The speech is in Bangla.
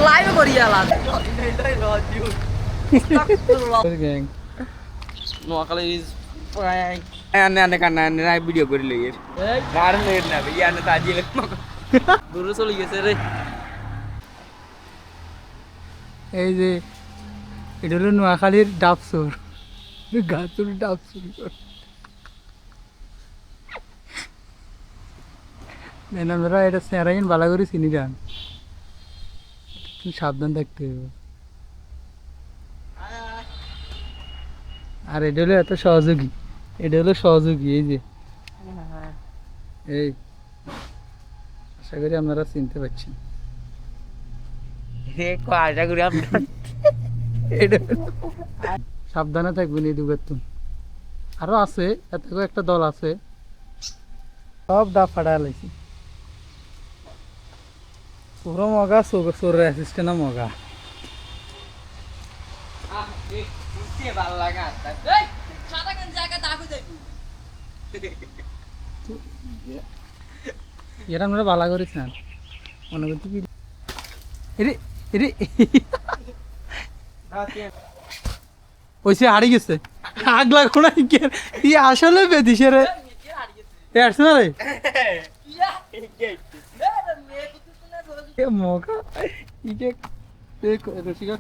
লাইভ করি আলাদ নোয়াখালী ইজ প্র্যাঙ্ক আনে আনে কান্না আনে না ভিডিও করে লই আর লেট না ভাই আনে তাজি লেট দূরে চলে গেছে রে এই যে এটা হলো নোয়াখালীর ডাবসুর গাছুর ডাবসুর আমরা এটা স্যারাইন বালা করে চিনি যান সাবধান থাকতে হবে আর এটা হলো এত সহযোগী এটা হলো সহযোগী এই যে এই আশা করি আপনারা চিনতে পারছেন আশা করি আপনার এটা সাবধানে থাকবেন এই দুগের তুমি আরো আছে এত একটা দল আছে সব ডাব ফাটা লাইছি পুরো মগা চোর অ্যাসিস্ট্যান্ট মগা ভালো লাগা সাদা কেন জায়গা দাগ হয়ে যাইবো এটা আমরা বালা করিস না মনে করতে কি এরে এরে ওইসে হারিয়ে গেছে আগ লাগো না ই আসলে বেদিসে রে এ আসছে না রে এ মগা ইকে রসিকা